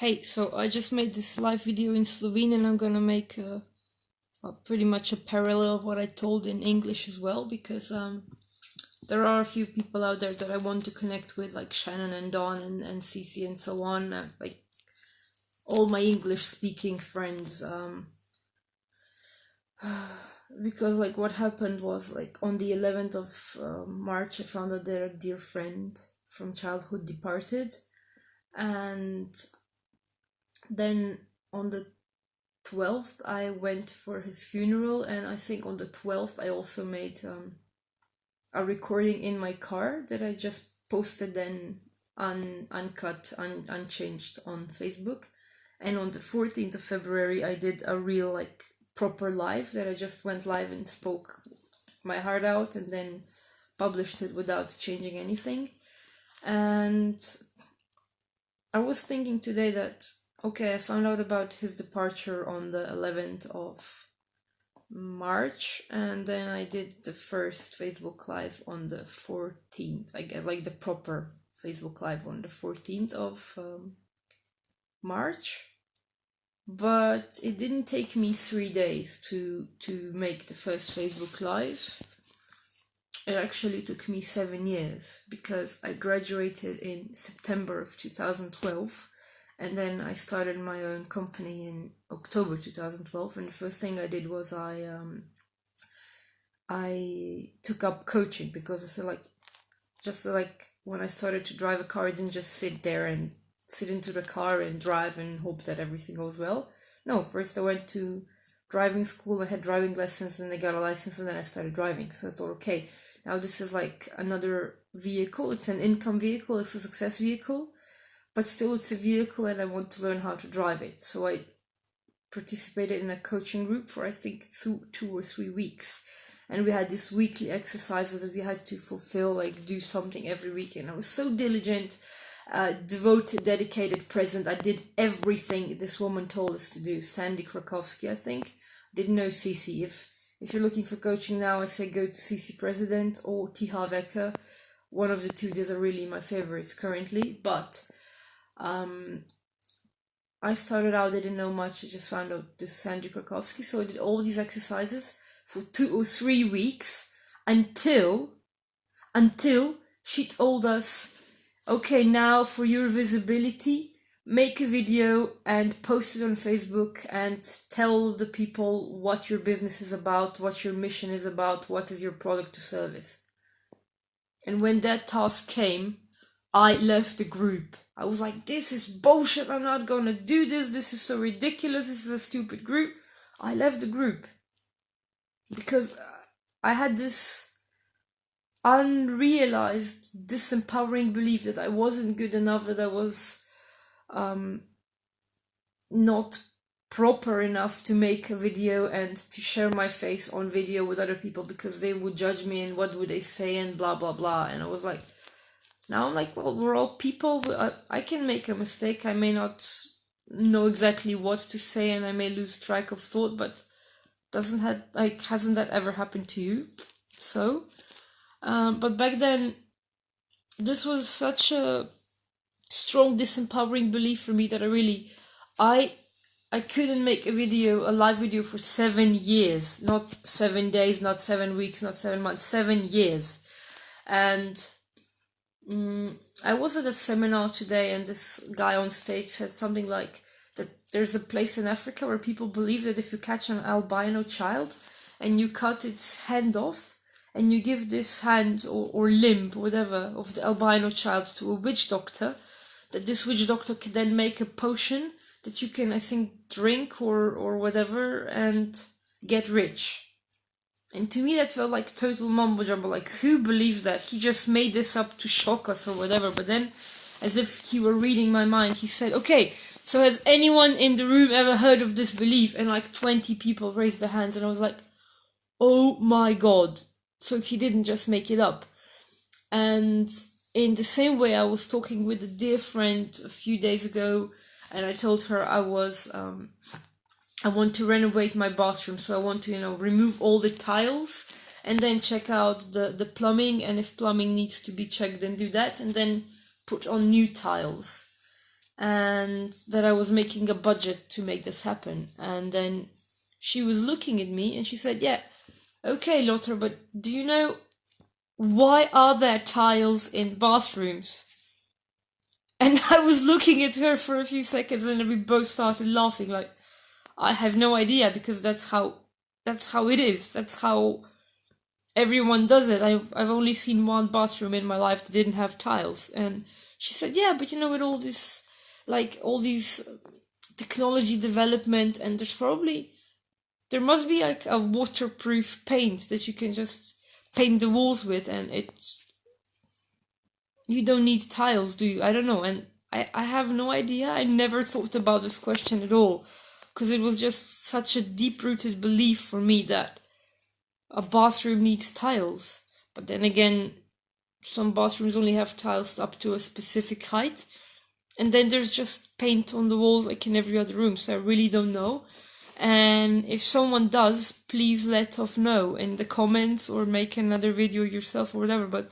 Hey, so I just made this live video in Slovene, and I'm gonna make pretty much a parallel of what I told in English as well, because there are a few people out there that I want to connect with, like Shannon and Dawn and Cece and so on, like all my English speaking friends. Because like what happened was, like, on the 11th of March, I found out that a dear friend from childhood departed, and then on the 12th I went for his funeral, and I think on the 12th I also made a recording in my car that I just posted then uncut, unchanged on Facebook. And on the 14th of February I did a real, like, proper live that I just went live and spoke my heart out and then published it without changing anything. And I was thinking today that, okay, I found out about his departure on the 11th of March, and then I did the first Facebook Live on the 14th, I guess, like the proper Facebook Live on the 14th of March. But it didn't take me 3 days to make the first Facebook Live. It actually took me 7 years, because I graduated in September of 2012, and then I started my own company in October 2012. And the first thing I did was I took up coaching, because it's like when I started to drive a car, I didn't just sit there and sit into the car and drive and hope that everything goes well. No, first I went to driving school, I had driving lessons, and I got a license, and then I started driving. So I thought, okay, now this is like another vehicle. It's an income vehicle, it's a success vehicle, but still it's a vehicle, and I want to learn how to drive it. So I participated in a coaching group for, I think, 2 or 3 weeks. And we had these weekly exercises that we had to fulfill, like do something every week. And I was so diligent, devoted, dedicated, present. I did everything this woman told us to do. Sandy Krakowski, I think. Didn't know Cece. If you're looking for coaching now, I say go to CC President or Tiha Wecker. One of the two. These are really my favorites currently. But I started out, I didn't know much. I just found out this Sandy Krakowski. So I did all these exercises for 2 or 3 weeks until she told us, okay, now for your visibility, make a video and post it on Facebook and tell the people what your business is about, what your mission is about, what is your product or service. And when that task came, I left the group. I was like, this is bullshit, I'm not gonna do this is so ridiculous, this is a stupid group. I left the group because I had this unrealized, disempowering belief that I wasn't good enough, that I was not proper enough to make a video and to share my face on video with other people, because they would judge me and what would they say and blah blah blah. And I was like, now I'm like, well, we're all people. I can make a mistake. I may not know exactly what to say, and I may lose track of thought, but hasn't that ever happened to you? So but back then, this was such a strong disempowering belief for me that I couldn't make a live video for 7 years, not 7 days, not 7 weeks, not 7 months, 7 years. And I was at a seminar today, and this guy on stage said something like that there's a place in Africa where people believe that if you catch an albino child and you cut its hand off, and you give this hand or limb, whatever, of the albino child to a witch doctor, that this witch doctor can then make a potion that you can, I think, drink or whatever and get rich. And to me that felt like total mumbo jumbo, like, who believes that? He just made this up to shock us or whatever. But then, as if he were reading my mind, he said, okay, so has anyone in the room ever heard of this belief? And like 20 people raised their hands, and I was like, oh my god. So he didn't just make it up. And in the same way, I was talking with a dear friend a few days ago, and I told her I want to renovate my bathroom, so I want to, remove all the tiles and then check out the plumbing, and if plumbing needs to be checked, then do that, and then put on new tiles. and that I was making a budget to make this happen. And then she was looking at me and she said, yeah, okay, Lothar, but do you know why are there tiles in bathrooms? And I was looking at her for a few seconds and then we both started laughing like, I have no idea, because that's how it is. That's how everyone does it. I've only seen one bathroom in my life that didn't have tiles. And she said, yeah, but you know, with all this, like all these technology development, and there must be like a waterproof paint that you can just paint the walls with, and you don't need tiles, do you? I don't know. And I have no idea. I never thought about this question at all, because it was just such a deep-rooted belief for me that a bathroom needs tiles. But then again, some bathrooms only have tiles up to a specific height, and then there's just paint on the walls like in every other room, so I really don't know. And if someone does, please let us know in the comments or make another video yourself or whatever. But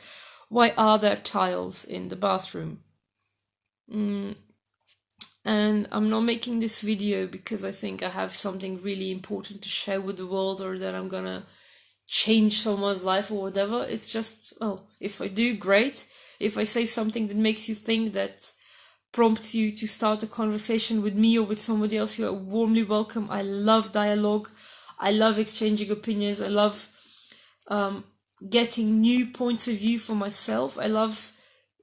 why are there tiles in the bathroom? And I'm not making this video because I think I have something really important to share with the world, or that I'm gonna change someone's life or whatever. It's just, if I do, great. If I say something that makes you think, that prompts you to start a conversation with me or with somebody else, you are warmly welcome. I love dialogue. I love exchanging opinions. I love getting new points of view for myself. I love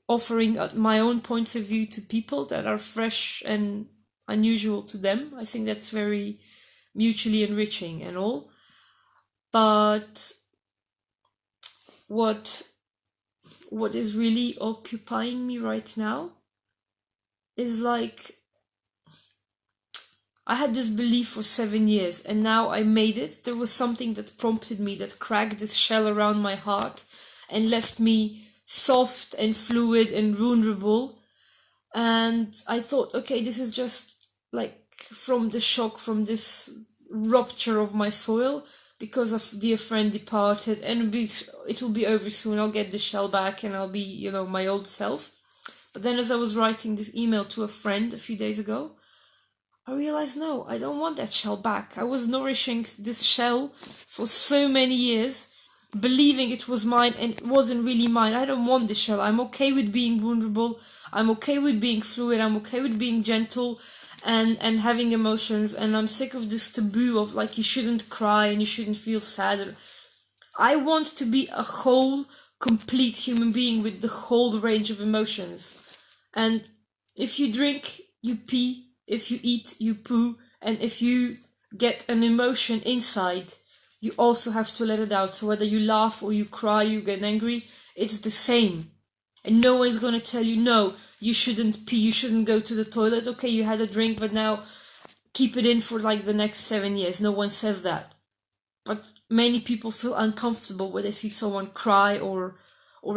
offering my own points of view to people that are fresh and unusual to them. I think that's very mutually enriching and all. But what is really occupying me right now is like, I had this belief for 7 years and now I made it. There was something that prompted me, that cracked this shell around my heart and left me soft and fluid and vulnerable. And I thought, okay, this is just like from the shock, from this rupture of my soil, because a dear friend departed, and it will be over soon. I'll get the shell back and I'll be, my old self. But then as I was writing this email to a friend a few days ago, I realized, no, I don't want that shell back. I was nourishing this shell for so many years, believing it was mine, and it wasn't really mine. I don't want the shell. I'm okay with being vulnerable. I'm okay with being fluid. I'm okay with being gentle and having emotions. And I'm sick of this taboo of like, you shouldn't cry and you shouldn't feel sad. I want to be a whole, complete human being with the whole range of emotions. And if you drink, you pee. If you eat, you poo. And if you get an emotion inside, you also have to let it out. So whether you laugh or you cry, you get angry, it's the same. And no one's going to tell you, no, you shouldn't pee, you shouldn't go to the toilet. Okay, you had a drink, but now keep it in for like the next 7 years. No one says that. But many people feel uncomfortable when they see someone cry or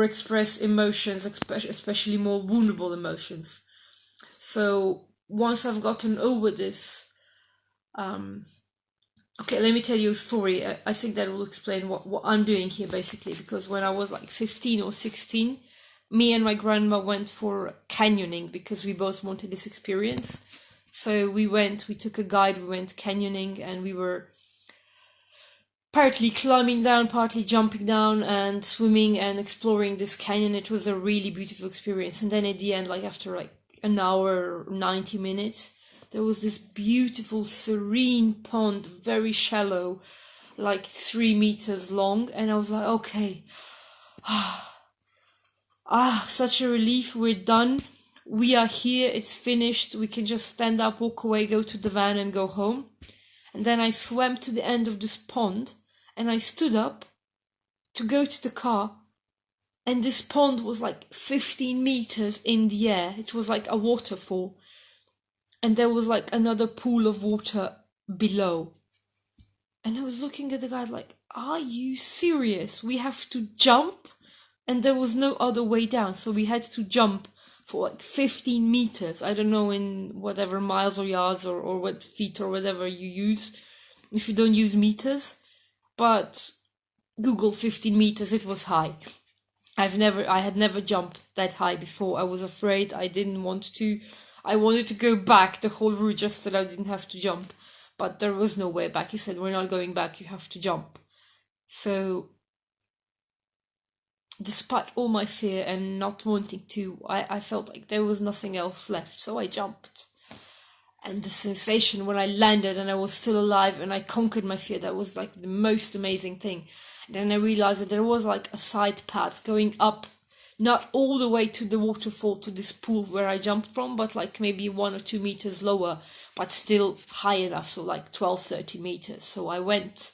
express emotions, especially more vulnerable emotions. So once I've gotten over this, okay, let me tell you a story. I think that will explain what I'm doing here, basically. Because when I was like 15 or 16, me and my grandma went for canyoning because we both wanted this experience. So we took a guide, we went canyoning, and we were partly climbing down, partly jumping down and swimming and exploring this canyon. It was a really beautiful experience. And then at the end, like after like an hour, 90 minutes, there was this beautiful, serene pond, very shallow, like 3 meters long. And I was like, okay, such a relief. We're done. We are here. It's finished. We can just stand up, walk away, go to the van and go home. And then I swam to the end of this pond and I stood up to go to the car. And this pond was like 15 meters in the air. It was like a waterfall. And there was like another pool of water below. And I was looking at the guy like, are you serious? We have to jump? And there was no other way down. So we had to jump for like 15 meters. I don't know in whatever miles or yards or what feet or whatever you use, if you don't use meters. But Google 15 meters, it was high. I had never jumped that high before. I was afraid. I didn't want to. I wanted to go back the whole route just so that I didn't have to jump. But there was no way back. He said, we're not going back, you have to jump. So, despite all my fear and not wanting to, I felt like there was nothing else left. So I jumped. And the sensation when I landed and I was still alive and I conquered my fear, that was like the most amazing thing. And then I realized that there was like a side path going up, not all the way to the waterfall, to this pool where I jumped from, but like maybe 1 or 2 meters lower, but still high enough, so like 12, 13 meters. So I went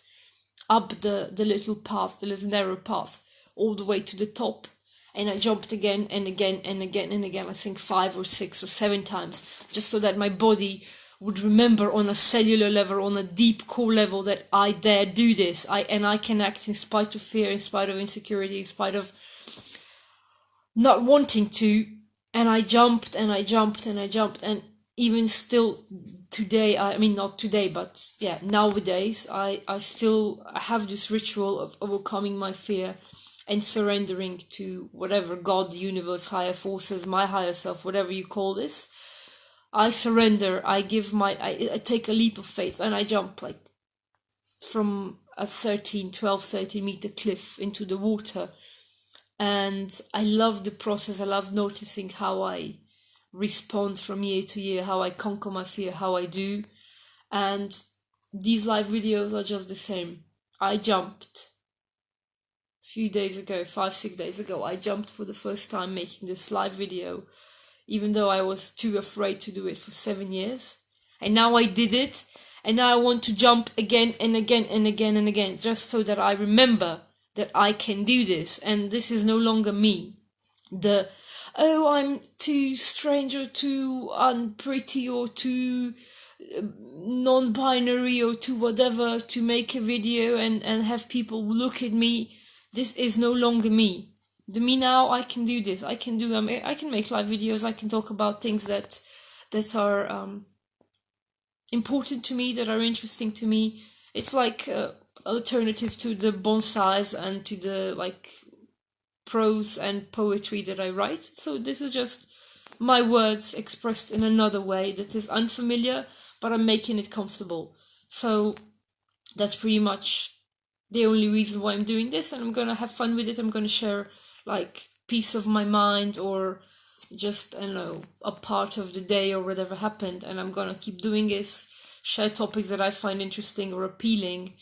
up the little path, the little narrow path, all the way to the top, and I jumped again and again and again and again, I think 5 or 6 or 7 times, just so that my body would remember on a cellular level, on a deep core level, that I dare do this. I can act in spite of fear, in spite of insecurity, in spite of not wanting to. And I jumped and I jumped and I jumped, and even still today, I mean not today, but yeah, nowadays I still have this ritual of overcoming my fear and surrendering to whatever, God, the universe, higher forces, my higher self, whatever you call this. I surrender. I take a leap of faith and I jump like from a 13 meter cliff into the water. And I love the process. I love noticing how I respond from year to year, how I conquer my fear, how I do. And these live videos are just the same. I jumped a few days ago, 5-6 days ago. I jumped for the first time making this live video, even though I was too afraid to do it for 7 years. And now I did it. And now I want to jump again and again and again and again, just so that I remember that I can do this. And this is no longer me. I'm too strange or too unpretty or too non-binary or too whatever to make a video and have people look at me. This is no longer me. The me now, I can do this. I can make live videos. I can talk about things that are important to me, that are interesting to me. It's like alternative to the bonsais and to the like prose and poetry that I write. So this is just my words expressed in another way that is unfamiliar, but I'm making it comfortable. So that's pretty much the only reason why I'm doing this, and I'm gonna have fun with it. I'm gonna share like piece of my mind, or just, I don't know, a part of the day or whatever happened, and I'm gonna keep doing this, share topics that I find interesting or appealing.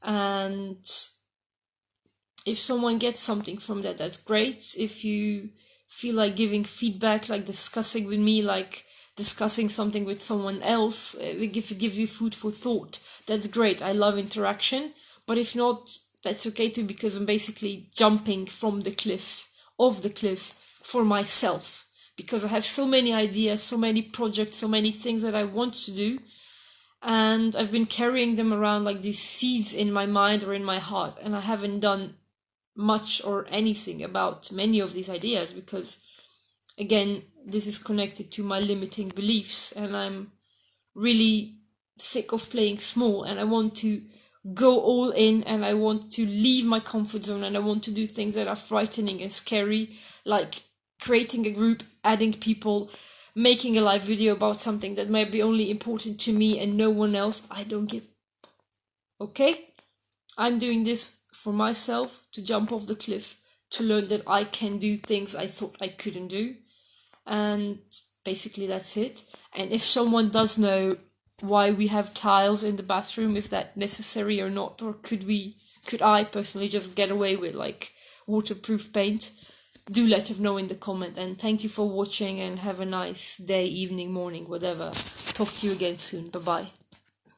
And if someone gets something from that, that's great. If you feel like giving feedback, like discussing with me, like discussing something with someone else, if it gives you food for thought, that's great. I love interaction. But if not, that's okay too, because I'm basically jumping from the cliff, off the cliff, for myself. Because I have so many ideas, so many projects, so many things that I want to do. And I've been carrying them around like these seeds in my mind or in my heart. And I haven't done much or anything about many of these ideas because, again, this is connected to my limiting beliefs. And I'm really sick of playing small. And I want to go all in, and I want to leave my comfort zone, and I want to do things that are frightening and scary, like creating a group, adding people, making a live video about something that might be only important to me and no one else. I don't give. Okay? I'm doing this for myself, to jump off the cliff, to learn that I can do things I thought I couldn't do. And basically that's it. And if someone does know why we have tiles in the bathroom, is that necessary or not? Or could I personally just get away with like waterproof paint? Do let us know in the comment. And thank you for watching, and have a nice day, evening, morning, whatever. Talk to you again soon. Bye bye.